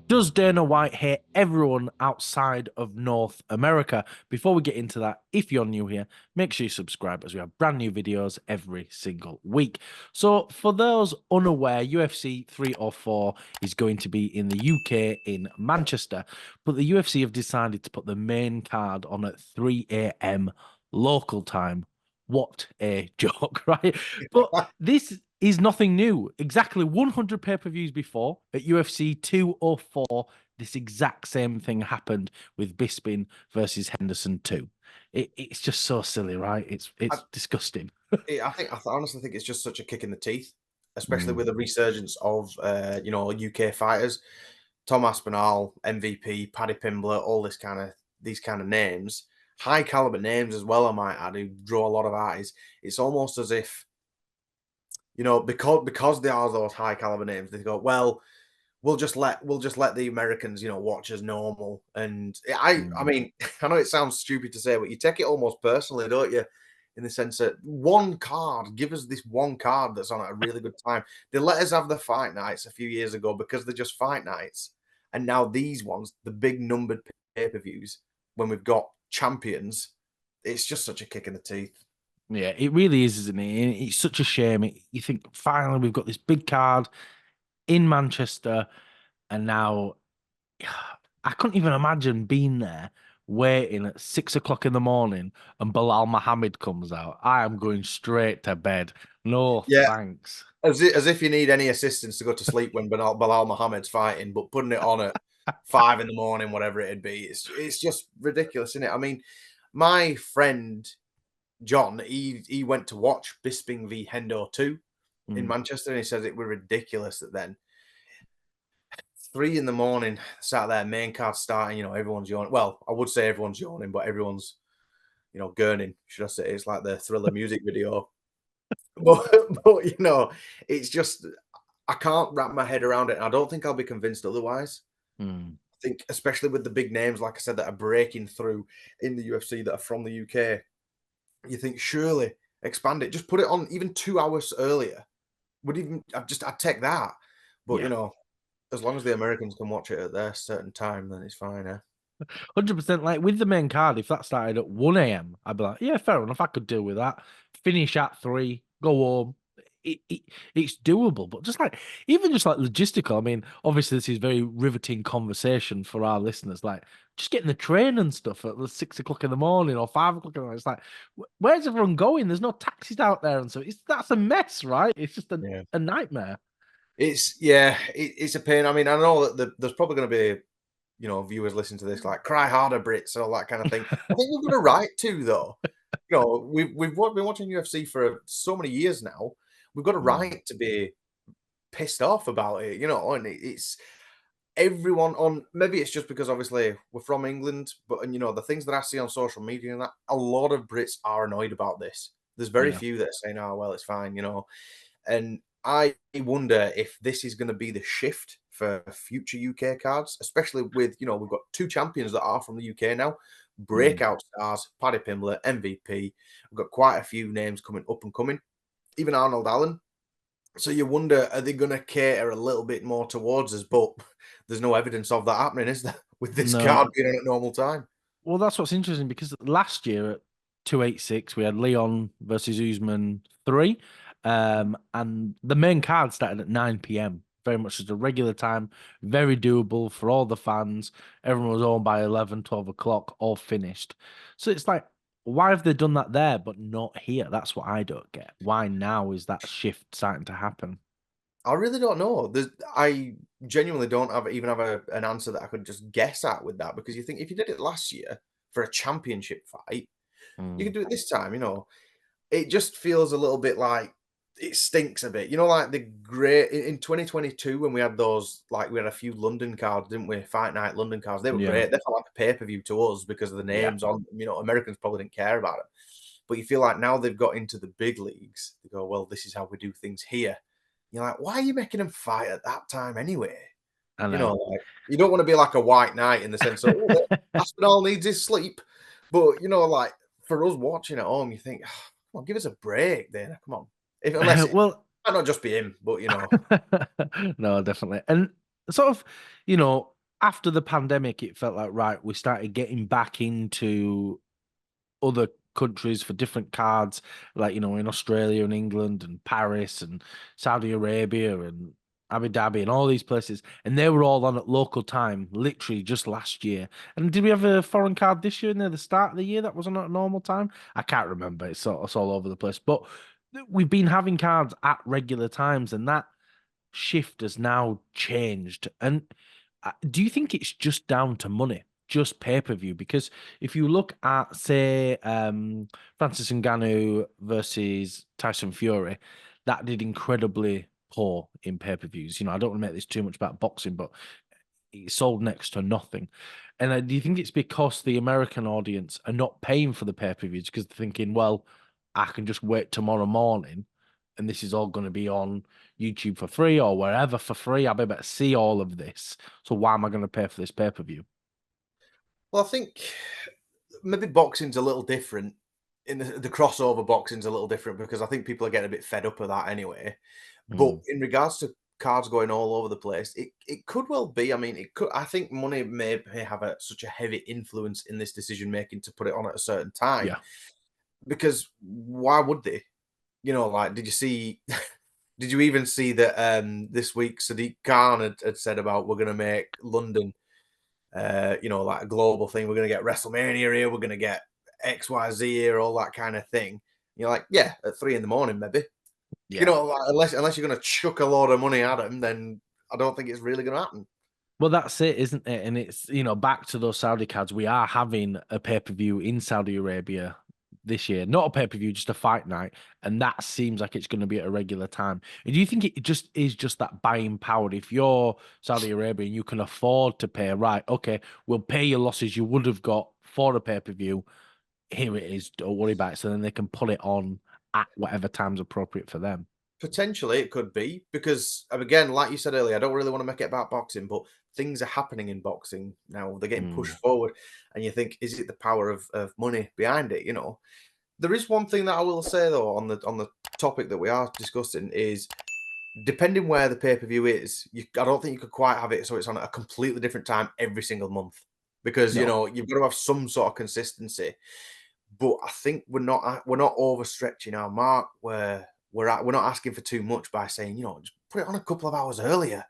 Does Dana White hate everyone outside of North America? Before we get into that, if you're new here, make sure you subscribe as we have brand new videos every single week. So, for those unaware, UFC 304 is going to be in the UK in Manchester, but the UFC have decided to put the main card on at 3 a.m. local time. What a joke, right? But this is nothing new. Exactly 100 pay-per-views before at UFC 204, this exact same thing happened with Bisping versus Henderson 2. It's just so silly, right? I, It's disgusting. I honestly think it's just such a kick in the teeth, especially with Mm. the resurgence of UK fighters, Tom Aspinall, MVP, Paddy Pimblett, all these kind of names, high caliber names as well. I might add, who draw a lot of eyes. It's almost as if because they are those high caliber names, they go, well, we'll just let the Americans, watch as normal. And I Mm. mean, I know it sounds stupid to say, but you take it almost personally, don't you? In the sense that one card, give us this one card that's on at a really good time. They let us have the fight nights a few years ago because they're just fight nights. And now these ones, the big numbered pay-per-views, when we've got champions, it's just such a kick in the teeth. Yeah, it really is, isn't it? And it's such a shame. You think finally we've got this big card in Manchester, and now I couldn't even imagine being there waiting at 6 o'clock in the morning and Bilal Muhammad comes out. I am going straight to bed. No, Yeah, thanks. as if you need any assistance to go to sleep when Bilal Muhammad's fighting, but putting it on at 5 in the morning, whatever it'd be, it's just ridiculous, isn't it? I mean, my friend John, he went to watch Bisping v Hendo 2 in Mm. Manchester, and he says it were ridiculous that then 3 in the morning, sat there, main card starting, everyone's yawning. Well, I would say everyone's yawning, but everyone's, gurning, should I say? It's like the Thriller music video. But, but it's just I can't wrap my head around it. And I don't think I'll be convinced otherwise. Mm. I think, especially with the big names, like I said, that are breaking through in the UFC that are from the UK, you think surely expand it, just put it on even 2 hours earlier. I'd take that. But Yeah. as long as the Americans can watch it at their certain time, then it's fine. 100%. Like with the main card, if that started at 1 a.m., I'd be like, yeah, fair enough. I could deal with that. Finish at 3, go home. It's doable, but just like even just like logistical. I mean, obviously, this is very riveting conversation for our listeners. Like, just getting the train and stuff at the 6 o'clock in the morning or 5 o'clock in the morning. It's like, where's everyone going? There's no taxis out there, and so that's a mess, right? It's just Yeah. a nightmare. It's a pain. I mean, I know that there's probably going to be viewers listen to this like cry harder Brits and all that kind of thing. I think we've got a right to though. Been watching UFC for so many years now. We've got a Mm. right to be pissed off about it, and it's everyone on. Maybe it's just because obviously we're from England, but and the things that I see on social media and that a lot of Brits are annoyed about this. There's very Yeah. few that are saying, "Oh well, it's fine," and I wonder if this is going to be the shift for future UK cards, especially with, we've got two champions that are from the UK now, Mm. breakout stars, Paddy Pimblett, MVP. We've got quite a few names coming up and coming, even Arnold Allen. So you wonder, are they going to cater a little bit more towards us? But there's no evidence of that happening, is there? With this card No. being on at normal time. Well, that's what's interesting because last year at 286, we had Leon versus Usman 3. And the main card started at 9 p.m. Very much as a regular time, very doable for all the fans. Everyone was home by 11, 12 o'clock, all finished. So it's like, why have they done that there, but not here? That's what I don't get. Why now is that shift starting to happen? I really don't know. I genuinely don't have an answer that I could just guess at with that because you think if you did it last year for a championship fight, you Mm. could do it this time. It just feels a little bit like it stinks a bit. Like the great in 2022 when we had those, like we had a few London cards, didn't we? Fight night London cards. They were Yeah. great. They felt like a pay per view to us because of the Yeah. names on. Americans probably didn't care about it, but you feel like now they've got into the big leagues. They go, well, this is how we do things here. You're like, why are you making them fight at that time anyway? I know. Like you don't want to be like a white knight in the sense of Aspinall needs his sleep, but like for us watching at home, you think, oh, come on, give us a break, then. Come on, if unless it Well, might not just be him, but no, definitely. And sort of, you know, after the pandemic, it felt like, right, we started getting back into other countries for different cards, like, you know, in Australia and England and Paris and Saudi Arabia and Abu Dhabi and all these places. And they were all on at local time, literally just last year. And did we have a foreign card this year near the start of the year that wasn't at normal time? I can't remember. It's all over the place. But we've been having cards at regular times, and that shift has now changed. And do you think it's just down to money, just pay-per-view? Because if you look at, say, Francis Ngannou versus Tyson Fury, that did incredibly poor in pay-per-views. You know, I don't want to make this too much about boxing, but it sold next to nothing. And do you think it's because the American audience are not paying for the pay-per-views because they're thinking, well, I can just wait tomorrow morning and this is all going to be on YouTube for free or wherever for free. I'll be able to see all of this. So why am I going to pay for this pay-per-view? Well, I think maybe boxing's a little different. In the crossover boxing's a little different because I think people are getting a bit fed up of that anyway. But Mm, in regards to cards going all over the place, it could well be. I mean, it could. I think money may have such a heavy influence in this decision making to put it on at a certain time. yeah. Because why would they? Like, did you see? Did you even see that this week Sadiq Khan had said about we're going to make London, like a global thing. We're going to get WrestleMania here. We're going to get XYZ here, all that kind of thing. You're like, yeah, at 3 in the morning, maybe. Yeah. Like, unless you're going to chuck a load of money at them, then I don't think it's really going to happen. Well, that's it, isn't it? And it's, you know, back to those Saudi cards. We are having a pay-per-view in Saudi Arabia this year. Not a pay-per-view, just a fight night. And that seems like it's going to be at a regular time. And do you think it just is just that buying power? If you're Saudi Arabia and you can afford to pay, right, okay, we'll pay your losses you would have got for a pay-per-view. Here it is. Don't worry about it. So then they can put it on at whatever time's appropriate for them. Potentially, it could be because, again, like you said earlier, I don't really want to make it about boxing, but things are happening in boxing now. They're getting pushed Mm, forward, and you think, is it the power of money behind it? There is one thing that I will say though on the topic that we are discussing is depending where the pay per view is, I don't think you could quite have it so it's on at a completely different time every single month because no. you've got to have some sort of consistency. But I think we're not overstretching our mark where we're not asking for too much by saying just put it on a couple of hours earlier.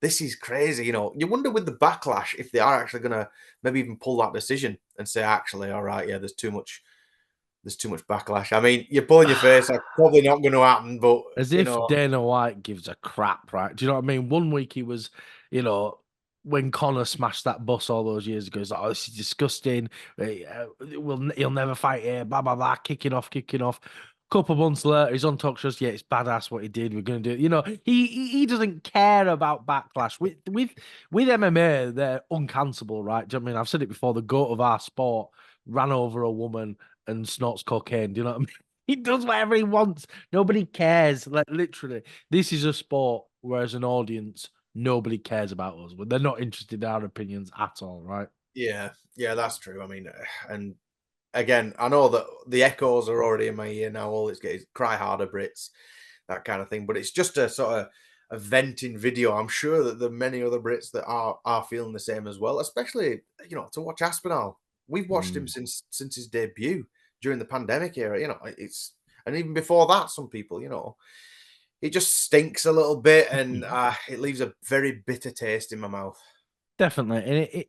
This is crazy. You wonder with the backlash if they are actually going to maybe even pull that decision and say actually, all right, yeah, there's too much backlash. I mean, you're pulling your face. That's probably not going to happen, but As if Dana White gives a crap, right? Do you know what I mean? One week he was, you know, when Connor smashed that bus all those years ago, he's like, "Oh, this is disgusting. He'll never fight here." Blah blah blah. Kicking off, kicking off. Couple months later, he's on talk shows. Yeah, it's badass what he did. We're gonna do it. You know, he doesn't care about backlash. With MMA, they're uncancelable, right? Do you know what I mean? I've said it before. The goat of our sport ran over a woman and snorts cocaine. Do you know what I mean? He does whatever he wants. Nobody cares. Like literally, this is a sport, whereas an audience, nobody cares about us. They're not interested in our opinions at all, right? yeah, yeah, that's true. I mean, and again, I know that the echoes are already in my ear now. All it's getting is cry harder, Brits, that kind of thing. But it's just a sort of a venting video. I'm sure that there are many other Brits that are feeling the same as well. Especially, to watch Aspinall. We've watched him Mm. since his debut during the pandemic era. It's and even before that, some people, it just stinks a little bit, and it leaves a very bitter taste in my mouth. Definitely, and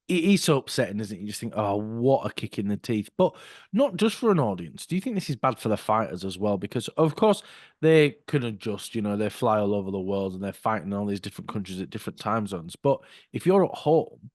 it is so upsetting, isn't it? You just think, oh, what a kick in the teeth. But not just for an audience. Do you think this is bad for the fighters as well? Because of course they can adjust. You know, they fly all over the world and they're fighting in all these different countries at different time zones. But if you're at home,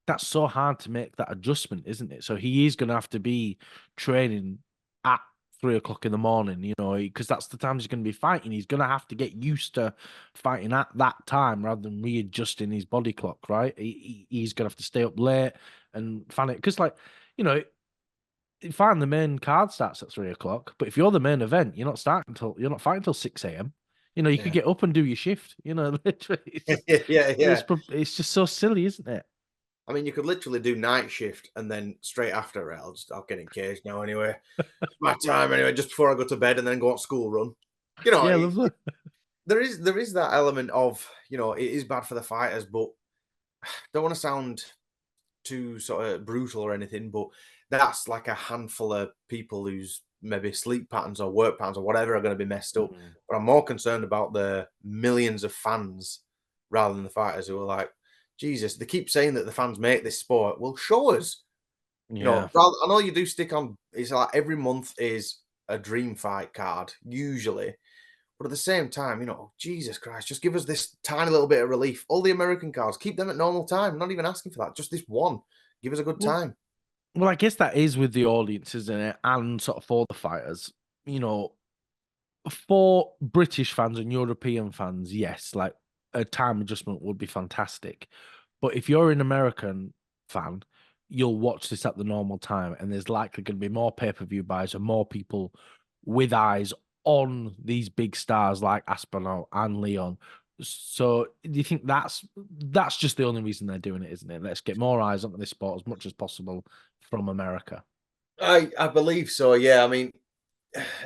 that's so hard to make that adjustment, isn't it? So he is going to have to be training at 3 o'clock in the morning, you know, because that's the time he's going to be fighting. He's going to have to get used to fighting at that time rather than readjusting his body clock, right? He's going to have to stay up late and find it because, like, you know, fine, the main card starts at 3 o'clock, but if you're the main event, you're not fighting until 6 a.m. You know, you could Yeah, get up and do your shift. You know, literally, yeah, yeah. it's just so silly, isn't it? I mean, you could literally do night shift and then straight after it, I'll get engaged now anyway. It's my time anyway, just before I go to bed and then go on school run. You know, Yeah, it, lovely. there is that element of, it is bad for the fighters, but don't want to sound too sort of brutal or anything, but that's like a handful of people whose maybe sleep patterns or work patterns or whatever are going to be messed up. Mm. But I'm more concerned about the millions of fans rather than the fighters who are like, Jesus, they keep saying that the fans make this sport. Well, show us. Yeah. I know you do stick on, it's like every month is a dream fight card, usually. But at the same time, Jesus Christ, just give us this tiny little bit of relief. All the American cards, keep them at normal time. I'm not even asking for that. Just this one. Give us a good Well, time. well, I guess that is with the audience, isn't it? And sort of for the fighters, you know, for British fans and European fans, yes, like a time adjustment would be fantastic. But if you're an American fan, you'll watch this at the normal time, and there's likely going to be more pay-per-view buys and more people with eyes on these big stars like Aspinall and Leon. So do you think that's just the only reason they're doing it, isn't it? Let's get more eyes onto this sport as much as possible from America. I believe so, yeah. I mean,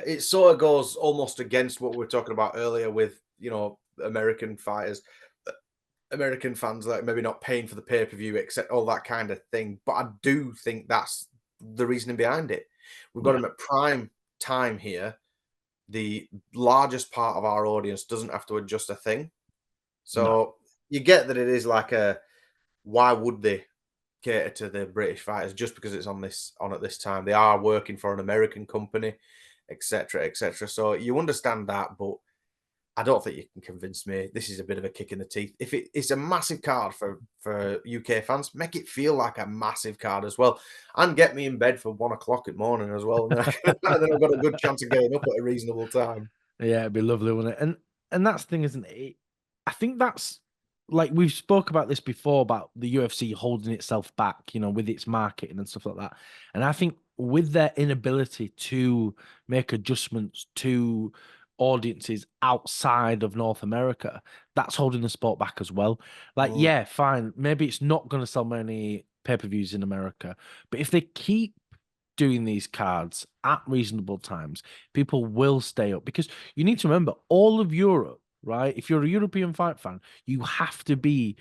it sort of goes almost against what we were talking about earlier with, American fighters, uh, American fans like maybe not paying for the pay-per-view, except all that kind of thing. But I do think that's the reasoning behind it. We've got Yeah, them at prime time here. The largest part of our audience doesn't have to adjust a thing. no, So you get that it is like a why would they cater to the British fighters just because it's on at this time? They are working for an American company, etc., etc. So you understand that, but I don't think you can convince me. This is a bit of a kick in the teeth. If it's a massive card for UK fans, make it feel like a massive card as well, and get me in bed for 1 o'clock in the morning as well, and then, and then I've got a good chance of getting up at a reasonable time. yeah, it'd be lovely, wouldn't it? And that's the thing, isn't it? I think that's like we've spoke about this before about the UFC holding itself back, with its marketing and stuff like that. And I think with their inability to make adjustments to audiences outside of North America, that's holding the sport back as well. Like, Mm. yeah, fine, maybe it's not going to sell many pay-per-views in America, but if they keep doing these cards at reasonable times, people will stay up because you need to remember all of Europe, right? If you're a European fight fan, you have to be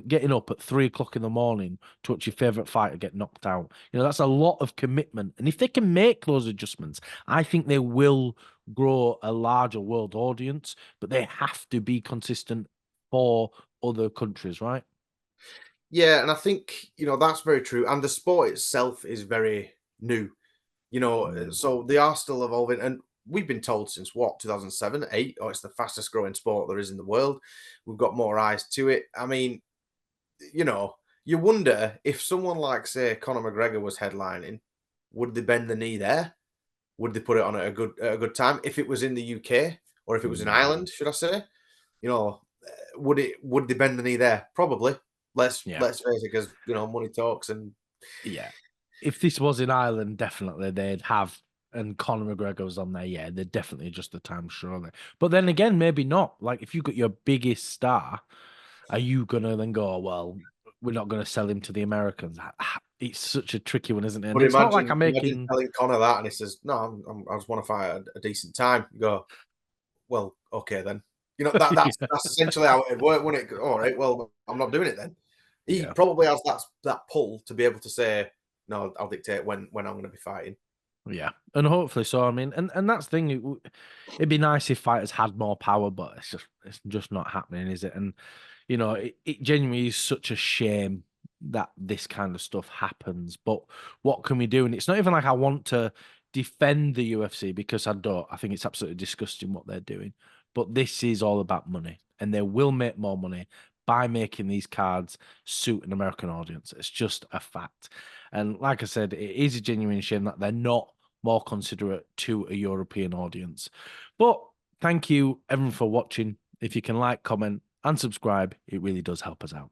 getting up at 3 o'clock in the morning to watch your favorite fighter get knocked out. That's a lot of commitment. And if they can make those adjustments, I think they will grow a larger world audience, but they have to be consistent for other countries, right? Yeah, and I think that's very true. And the sport itself is very new. Mm. So they are still evolving, and we've been told since what 2007, 8, oh, it's the fastest growing sport there is in the world. We've got more eyes to it. I mean, you know, you wonder if someone like, say, Conor McGregor was headlining, would they bend the knee there? Would they put it on at a good time? If it was in the UK or if it was in Mm. Ireland, should I say? Would they bend the knee there? Probably. Let's Yeah. let's face it, because money talks, and Yeah. If this was in Ireland, definitely they'd have, and Conor McGregor was on there, yeah, they'd definitely adjust the time, surely. But then again, maybe not. Like, if you got your biggest star, are you gonna then go, well, we're not gonna sell him to the Americans? It's such a tricky one, isn't it? And but it's not like imagine I'm imagine making, telling Connor that, and he says, "No, I just want to fight at a decent time." You go, "Well, okay then." That's essentially how it'd work, wouldn't it? All right, well, I'm not doing it then. He yeah. probably has that pull to be able to say, "No, I'll dictate when I'm going to be fighting." Yeah, and hopefully so. I mean, and that's the thing. It'd be nice if fighters had more power, but it's just not happening, is it? And it genuinely is such a shame that this kind of stuff happens. But what can we do? And it's not even like I want to defend the UFC because I don't. I think it's absolutely disgusting what they're doing. But this is all about money, and they will make more money by making these cards suit an American audience. It's just a fact. And like I said, it is a genuine shame that they're not more considerate to a European audience. But thank you everyone for watching. If you can like, comment, and subscribe, it really does help us out.